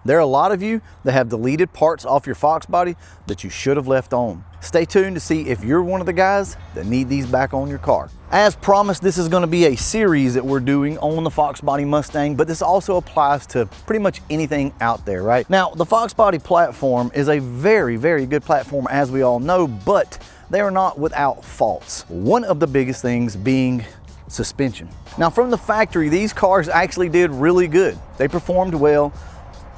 There are a lot of you that have deleted parts off your FoxBody that you should have left on. Stay tuned to see if you're one of the guys that need these back on your car. As promised, this is going to be a series that we're doing on the FoxBody Mustang, but this also applies to pretty much anything out there, right? Now, the FoxBody platform is a very, very good platform, as we all know, but they are not without faults. One of the biggest things being suspension. Now, from the factory, these cars actually did really good. They performed well.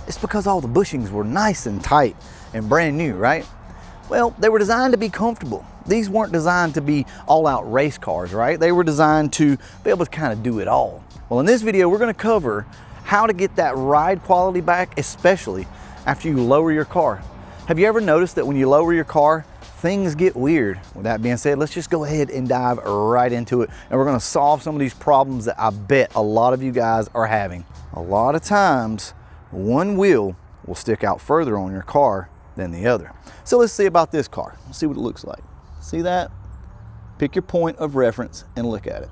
It's because all the bushings were nice and tight and brand new, right? Well, they were designed to be comfortable. These weren't designed to be all-out race cars, right? They were designed to be able to kind of do it all. Well, in this video, we're going to cover how to get that ride quality back, especially after you lower your car. Have you ever noticed that when you lower your car, things get weird? With that being said, let's just go ahead and dive right into it, and we're going to solve some of these problems that I bet a lot of you guys are having. A lot of times, one wheel will stick out further on your car than the other. So let's see about this car. Let's see what it looks like. See that? Pick your point of reference and look at it.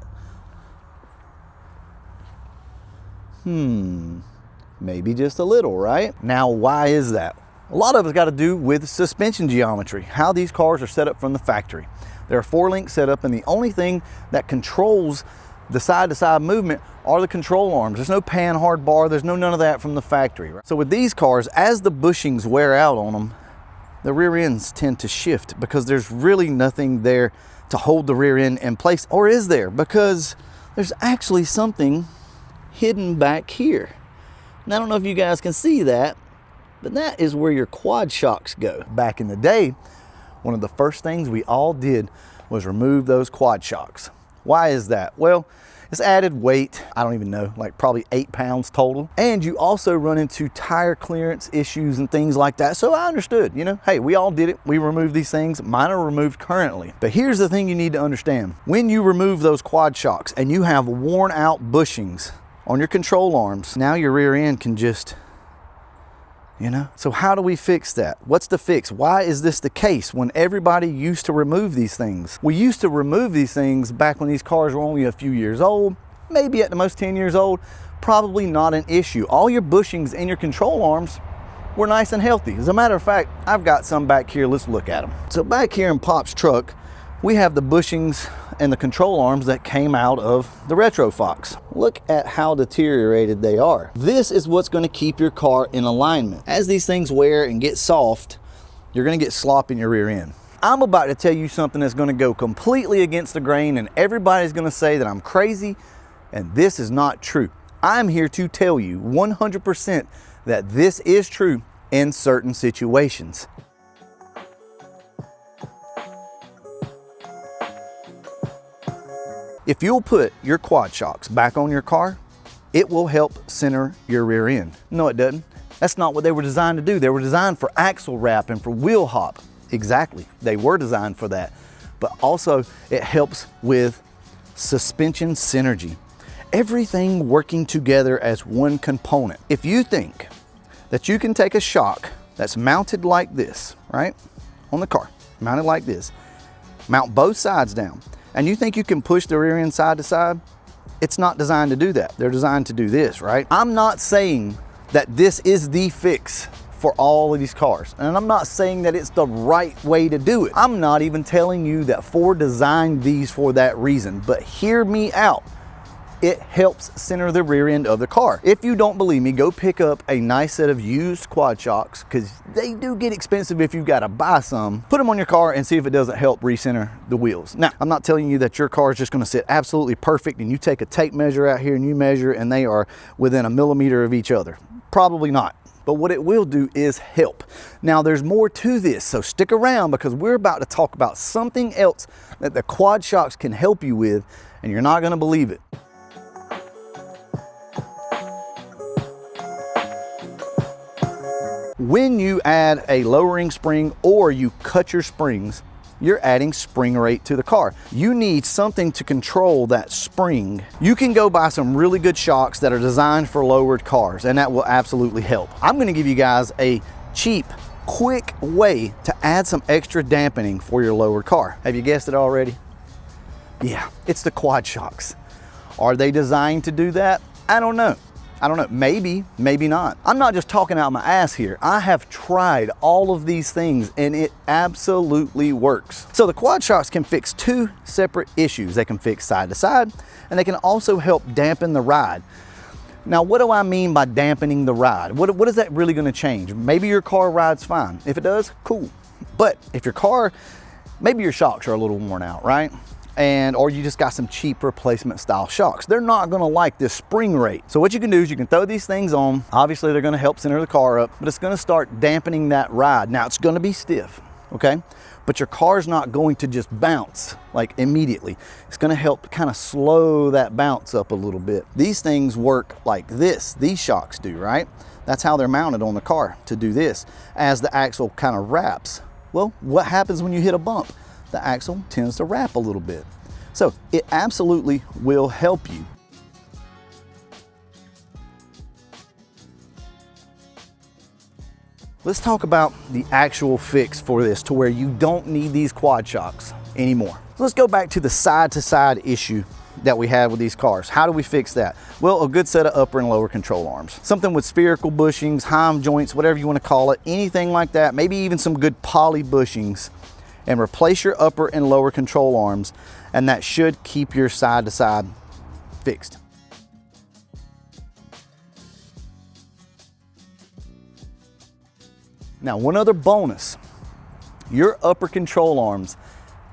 Maybe just a little, right? Now, why is that? A lot of it's got to do with suspension geometry, how these cars are set up from the factory. They're a 4-link setup, and the only thing that controls the side-to-side movement are the control arms. There's no pan-hard bar, there's none of that from the factory. So with these cars, as the bushings wear out on them, the rear ends tend to shift because there's really nothing there to hold the rear end in place. Or is there? Because there's actually something hidden back here. And I don't know if you guys can see that, but that is where your quad shocks go. Back in the day, one of the first things we all did was remove those quad shocks. Why is that? Well, it's added weight, I don't even know, like probably 8 pounds total. And you also run into tire clearance issues and things like that. So I understood, you know, hey, we all did it. We removed these things. Mine are removed currently. But here's the thing you need to understand. When you remove those quad shocks and you have worn out bushings on your control arms, now your rear end can just, you know, so how do we fix that? What's the fix? Why is this the case when everybody used to remove these things? We used to remove these things back when these cars were only a few years old, maybe at the most 10 years old. Probably not an issue. All your bushings and your control arms were nice and healthy. As a matter of fact, I've got some back here. Let's look at them. So back here in Pop's truck, we have the bushings and the control arms that came out of the Retro Fox. Look at how deteriorated they are. This is what's going to keep your car in alignment. As these things wear and get soft, you're going to get slop in your rear end. I'm about to tell you something that's going to go completely against the grain, and everybody's going to say that I'm crazy, and this is not true. I'm here to tell you 100% that this is true in certain situations. If you'll put your quad shocks back on your car, it will help center your rear end. No, it doesn't. That's not what they were designed to do. They were designed for axle wrap and for wheel hop. Exactly, they were designed for that. But also, it helps with suspension synergy. Everything working together as one component. If you think that you can take a shock that's mounted like this, right, on the car, mounted like this, mount both sides down, and you think you can push the rear end side to side, it's not designed to do that. They're designed to do this, right? I'm not saying that this is the fix for all of these cars. And I'm not saying that it's the right way to do it. I'm not even telling you that Ford designed these for that reason, but hear me out. It helps center the rear end of the car. If you don't believe me, go pick up a nice set of used quad shocks, because they do get expensive if you've got to buy some. Put them on your car and see if it doesn't help recenter the wheels. Now, I'm not telling you that your car is just going to sit absolutely perfect and you take a tape measure out here and you measure and they are within a millimeter of each other. Probably not. But what it will do is help. Now, there's more to this, so stick around, because we're about to talk about something else that the quad shocks can help you with, and you're not going to believe it. When you add a lowering spring or you cut your springs, you're adding spring rate to the car. You need something to control that spring. You can go buy some really good shocks that are designed for lowered cars, and that will absolutely help. I'm gonna give you guys a cheap, quick way to add some extra dampening for your lowered car. Have you guessed it already? Yeah, it's the quad shocks. Are they designed to do that? I don't know. I don't know, maybe, maybe not. I'm not just talking out my ass here. I have tried all of these things and it absolutely works. So the quad shocks can fix two separate issues. They can fix side to side and they can also help dampen the ride. Now, what do I mean by dampening the ride? What is that really gonna change? Maybe your car rides fine. If it does, cool. But if your car, maybe your shocks are a little worn out, right? Or you just got some cheap replacement style shocks. They're not gonna like this spring rate. So what you can do is you can throw these things on. Obviously they're gonna help center the car up, but it's gonna start dampening that ride. Now it's gonna be stiff, okay? But your car's not going to just bounce like immediately. It's gonna help kind of slow that bounce up a little bit. These things work like this, these shocks do, right? That's how they're mounted on the car, to do this. As the axle kind of wraps. Well, what happens when you hit a bump? The axle tends to wrap a little bit. So it absolutely will help you. Let's talk about the actual fix for this to where you don't need these quad shocks anymore. So let's go back to the side-to-side issue that we had with these cars. How do we fix that? Well, a good set of upper and lower control arms. Something with spherical bushings, heim joints, whatever you want to call it, anything like that, maybe even some good poly bushings, and replace your upper and lower control arms, and that should keep your side-to-side fixed. Now, one other bonus, your upper control arms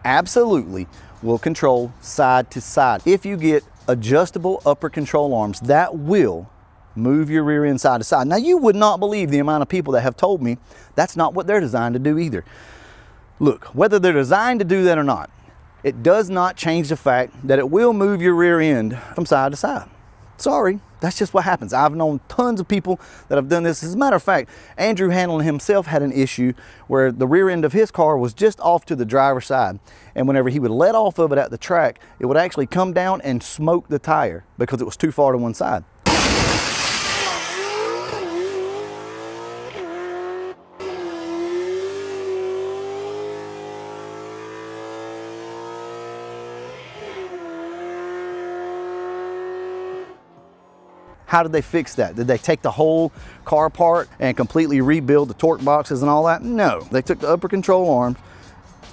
absolutely will control side to side. If you get adjustable upper control arms, that will move your rear end side to side. Now, you would not believe the amount of people that have told me that's not what they're designed to do either. Look, whether they're designed to do that or not, it does not change the fact that it will move your rear end from side to side. Sorry, that's just what happens. I've known tons of people that have done this. As a matter of fact, Andrew Hanlon himself had an issue where the rear end of his car was just off to the driver's side. And whenever he would let off of it at the track, it would actually come down and smoke the tire because it was too far to one side. How did they fix that? Did they take the whole car apart and completely rebuild the torque boxes and all that? No, they took the upper control arms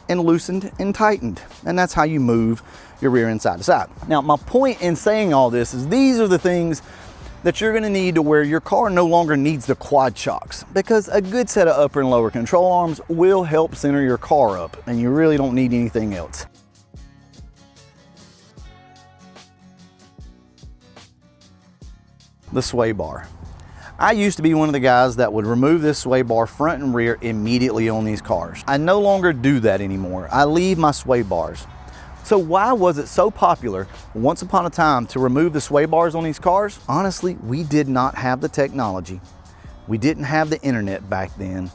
and loosened and tightened. And that's how you move your rear end side to side. Now, my point in saying all this is these are the things that you're gonna need to where your car no longer needs the quad shocks, because a good set of upper and lower control arms will help center your car up, and you really don't need anything else. The sway bar. I used to be one of the guys that would remove this sway bar front and rear immediately on these cars. I no longer do that anymore. I leave my sway bars. So why was it so popular once upon a time to remove the sway bars on these cars? Honestly, we did not have the technology. We didn't have the internet back then.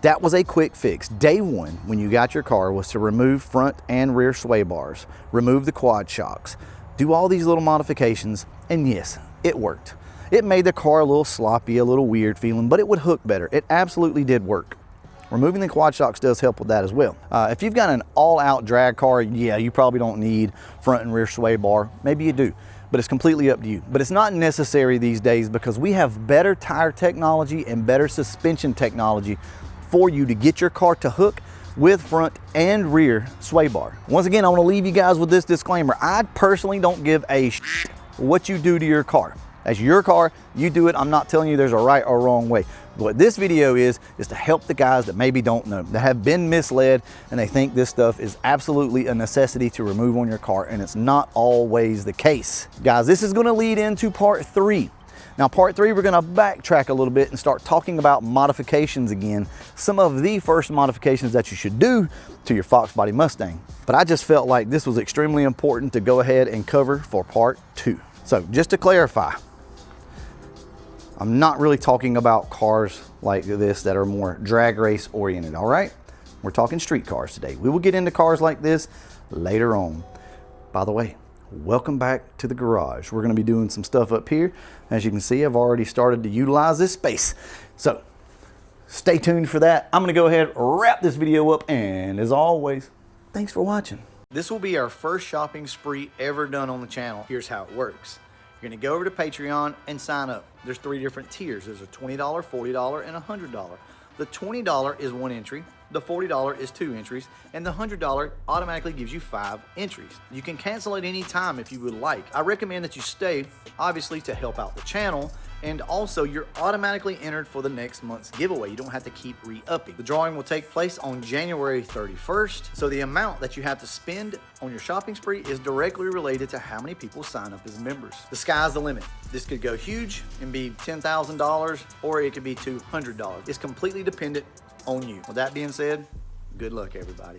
That was a quick fix. Day one, when you got your car, was to remove front and rear sway bars, remove the quad shocks, do all these little modifications, and yes, it worked. It made the car a little sloppy, a little weird feeling, but it would hook better. It absolutely did work. Removing the quad shocks does help with that as well. If you've got an all-out drag car, yeah, you probably don't need front and rear sway bar. Maybe you do, but it's completely up to you. But it's not necessary these days because we have better tire technology and better suspension technology for you to get your car to hook with front and rear sway bar. Once again, I want to leave you guys with this disclaimer. I personally don't give a shit what you do to your car. That's your car, you do it. I'm not telling you there's a right or wrong way. What this video is to help the guys that maybe don't know, that have been misled and they think this stuff is absolutely a necessity to remove on your car, and it's not always the case. Guys, this is gonna lead into part 3. Now, part 3, we're gonna backtrack a little bit and start talking about modifications again. Some of the first modifications that you should do to your FoxBody Mustang. But I just felt like this was extremely important to go ahead and cover for part 2. So just to clarify, I'm not really talking about cars like this that are more drag race oriented, all right? We're talking street cars today. We will get into cars like this later on. By the way, welcome back to the garage. We're gonna be doing some stuff up here. As you can see, I've already started to utilize this space. So stay tuned for that. I'm gonna go ahead, wrap this video up, and as always, thanks for watching. This will be our first shopping spree ever done on the channel. Here's how it works. You're You're gonna go over to Patreon and sign up. There's 3 different tiers. There's a $20, $40, and $100. The $20 is 1 entry, the $40 is 2 entries, and the $100 automatically gives you 5 entries. You can cancel at any time if you would like. I recommend that you stay, obviously, to help out the channel, and also you're automatically entered for the next month's giveaway. You don't have to keep re-upping. The drawing will take place on January 31st, so the amount that you have to spend on your shopping spree is directly related to how many people sign up as members. The sky's the limit. This could go huge and be $10,000, or it could be $200. It's completely dependent on you. With that being said, good luck, everybody.